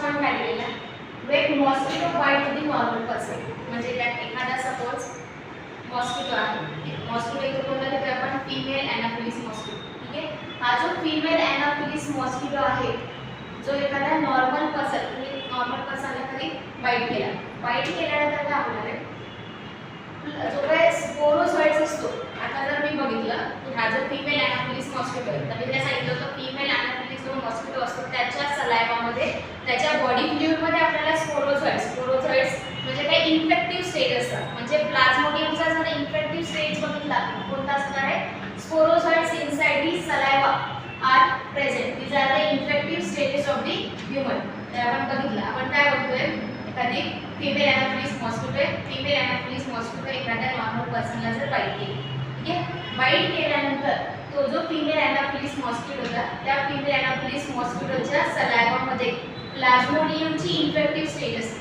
point काय दिलेला wet mosquito bite the normal person म्हणजे त्यात एखादा सपोज मॉस्किटो आहे मॉस्किटो इथे कोणता घेतो आपण फीमेल एनाफिलिस मॉस्किटो ठीक आहे हा जो फीमेल एनाफिलिस मॉस्किटो आहे जो एखादा नॉर्मल पर्सनला कधी बाईट केल्यानंतर काय होणार आहे जो काय स्पोरोझोइड्स असतो आता जर मी बघितलं की हा जो फीमेल एनाफिलिस मॉस्किटो आहे तर मी त्या सांगितलं होतं फीमेल एनाफिलिस जो मॉस्किटो असतो त्याच्या सलायवामध्ये त्याच्या बॉडी फ्लुइडमध्ये आपल्याला स्पोरोझोइड्स म्हणजे काही इन्फेक्टिव्ह स्टेज असतात म्हणजे प्लाझ्मोडियमचा जर इन्फेक्टिव्ह स्टेज बघितला कोणता असणार आहे sporozoites inside the saliva are present these are the infective stages of the human तर आपण बघितलं आपण काय बघतोय एखादी फीमेल एनाफिलिस मॉस्किटो एखाद्या नॉर्मल पर्सनला जर बाईट केली ठीक आहे बाईट केल्यानंतर तो जो फीमेल एनाफिलिस मॉस्किटो होता त्या फीमेल एनाफिलिस मॉस्किटोच्या सलायवामध्ये प्लाझ्मोडियमची इन्फेक्टिव्ह स्टेज असते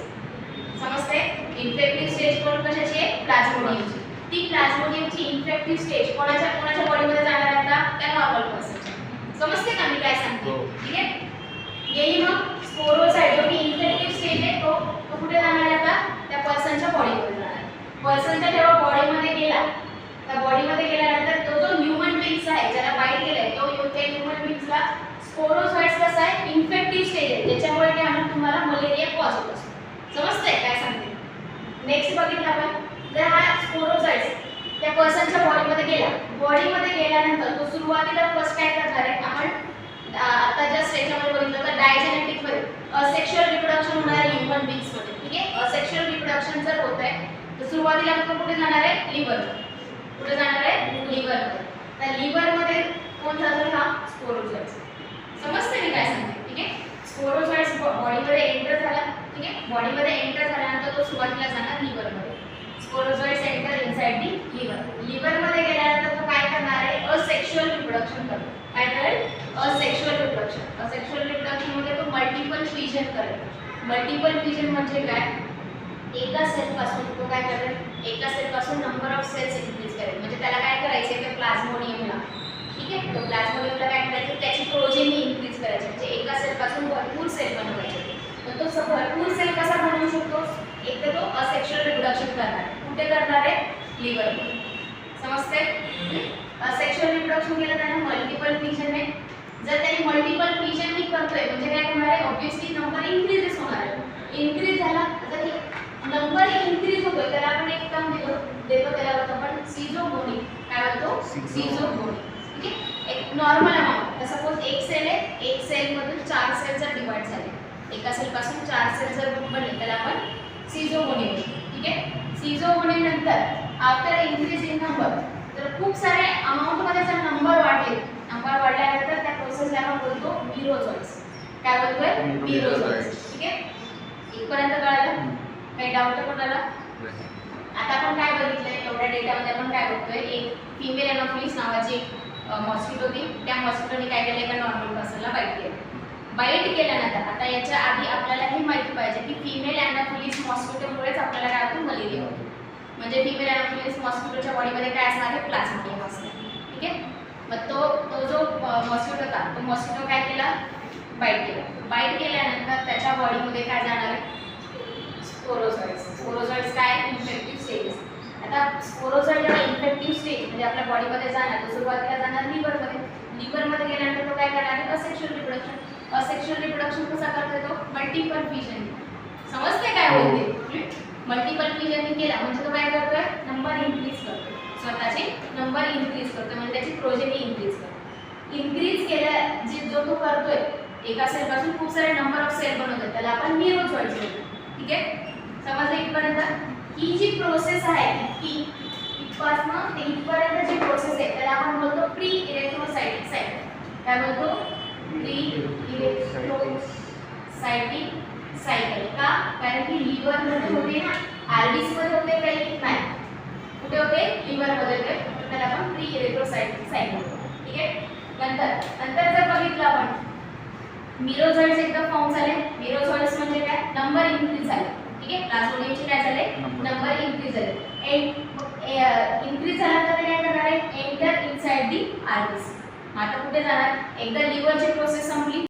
समजते इन्फेक्टिव्ह स्टेज कोण कशाची आहे प्लाझ्मोडियमची ती प्लाझ्मोडियमची इन्फेक्टिव्ह स्टेज कोणाच्या बॉडीमध्ये जाणार आहे आता त्या नॉर्मल पर्सनच्या समजते का मी काय सांगते ठीक आहे गेली मग स्पोरोसाइट जो की इन्फेक्टिव्ह स्टेज आहे तो कुठे जाणार आहे आता त्या पर्सनच्या बॉडीमध्ये जाणार पर्सनच्या जेव्हा बॉडीमध्ये गेला त्या बॉडीमध्ये गेल्यानंतर तो जो ह्यूमन बीइंग्स आहे ज्याला बाईट केलाय तो त्या ह्यूमन बीइंग्सला स्पोरोसाइट्स कसा आहे इन्फेक्टिव्ह स्टेज आहे ज्याच्यामुळे काय होणार तुम्हाला मलेरिया कॉज होत असतो समजतंय काय सांगते नेक्स्ट बघितलं आपण जर हा स्पोरोसाइट्स त्या पर्सनच्या बॉडीमध्ये गेल्यानंतर तो सुरुवातीला फर्स्ट काय करणार आहे आपण आता ज्या स्टेजमध्ये बघितलं तर डायजेनेटिक मध्ये असेक्शुअल रिप्रोडक्शन होणार आहे ह्यूमन बीइंग्स मध्ये ठीक आहे असेक्शुअल रिप्रोडक्शन जर होत आहे तर सुरुवातीला आपण कुठे जाणार आहे लिव्हर कुठे जाणार आहे लिव्हर तर लिव्हर मध्ये कोण जातो हा स्पोरोझोइट्स समजते मी काय सांगते ठीक आहे स्पोरोझोइट्स बॉडीमध्ये एंटर झाला ठीक आहे बॉडीमध्ये एंटर झाल्यानंतर तो सुरुवातीला जाणार लिव्हर मध्ये स्पोरोझोइट्स एंटर इनसाइड दी लिव्हर मध्ये गेल्यानंतर तो काय करणार आहे असेक्शुअल रिप्रोडक्शन करतो काय करेल असेक्शुअल रिप्रोडक्शन मध्ये तो मल्टिपल फ्युजन करेल मल्टिपल फ्युजन म्हणजे काय एका सेल पासून तो काय करेल एका सेल पासून नंबर ऑफ सेल्स इन्क्रीज करेल म्हणजे त्याला काय करायचे ते प्लाझ्मोडियमला ठीक आहे तो प्लाझ्मोडियमला काय करायचं त्याची प्रोजेनी इन्क्रीज करायची म्हणजे एका सेल पासून भरपूर सेल बनवायचे तर तो भरपूर सेल कसा बनवू शकतो एक तर तो असेक्शुअल रिप्रोडक्शन करणार कुठे करणार आहे लिव्हर मध्ये समजते असेक्शुअल रिप्रोडक्शन केलं त्याने मल्टिपल फ्युजन ने जर त्याने मल्टिपल फ्युजन मी करतोय म्हणजे काय करणार आहे ऑब्वियसली नंबर इन्क्रीजेस होणार आहे इन्क्रीज झाला तर नंबर इन्क्रीज होतोय त्याला आपण एक टर्म देतो त्याला बोलतो आपण सीझोगोनी काय बोलतो सीझोगोनी ठीक आहे एक नॉर्मल अमाउंट सपोज एक सेल आहे एक सेल मधून 4 सेल जर डिवाइड झाले एका सेल पासून 4 सेल जर बनले त्याला आपण सीझोगोनी ठीक आहे सीझोगोनी नंतर आफ्टर इन्क्रीज इन नंबर तर खूप सारे अमाउंट मध्ये जर नंबर वाढल्यानंतर त्या प्रोसेसला आपण बोलतो मिरोझोइट्स काय बोलतोय मिरोझोइट्स ठीक आहे इथपर्यंत कळालं काही डाऊट कोणाला आता आपण काय बघितलंय एवढ्या डेटामध्ये आपण काय बघतोय एक फीमेल एनाफिलिस नावाची मॉस्किटो होती त्या मॉस्किटोने काय केलं एका नॉर्मल पर्सनला बाईट केल्यानंतर आता याच्या आधी आपल्याला हे माहिती पाहिजे की फीमेल एनाफिलिस मॉस्किटोमुळेच आपल्याला काय होतं मलेरिया होतो म्हणजे फीमेल एनाफिलिस मॉस्किटोच्या बॉडीमध्ये काय असणार आहे प्लाझ्मोडियम असणार ठीक आहे मग तो जो मॉस्किटो होता तो मॉस्किटो काय केला बाईट केल्यानंतर त्याच्या बॉडीमध्ये काय जाणार आहे स्पोरोझोइट्स काय इन्फेक्टिव्ह स्टेजेस आता स्पोरोझोइड जेव्हा इन्फेक्टिव्ह स्टेज म्हणजे आपल्या बॉडीमध्ये जाणार तो सुरुवातीला जाणार लिव्हरमध्ये गेल्यानंतर तो काय करणार आहे असेक्शुअल रिप्रोडक्शन कसा करतो तो मल्टिपल फ्युजन समजते काय होते मल्टिपल फ्युजन केला म्हणजे तो काय करतोय नंबर इन्क्रीज करतो स्वतःचे नंबर इन्क्रीज करतो म्हणजे त्याची प्रोजेनी इन्क्रीज केल्या जो तो करतोय एका सेल पासून खूप सारे नंबर ऑफ सेल बनवतात त्याला आपण मिरोझोइट्स म्हणतो ठीक आहे समजलं इथपर्यंत ही जी प्रोसेस आहे की इथपासनं ते इथपर्यंत जी प्रोसेस आहे त्याला आपण बोलतो प्री इलेक्ट्रोसाइटिक सायकल काय बोलतो प्री इलेक्ट्रोसाइटिक सायकल का कारण की लिव्हर मध्ये होते ना आरबीसी मध्ये होते काही नाही कुठे होते लिव्हर मध्ये होते त्याला आपण प्री इलेक्ट्रोसाइटिक सायकल ठीक आहे नंतर जर बघितलं आपण मिरोझोइट्स एकदा फॉर्म झाले मिरोझोइट्स म्हणजे काय नंबर इन्क्रीज झाले ठीक आहे प्लाझ्मोडियमचे काय झाले नंबर इन्क्रीज झाले इन्क्रीज झाला तर काय करणार आहे एंटर इनसाइड दी आरबीसी आता कुठे जाणार एकदा लिव्हरची प्रोसेस संपली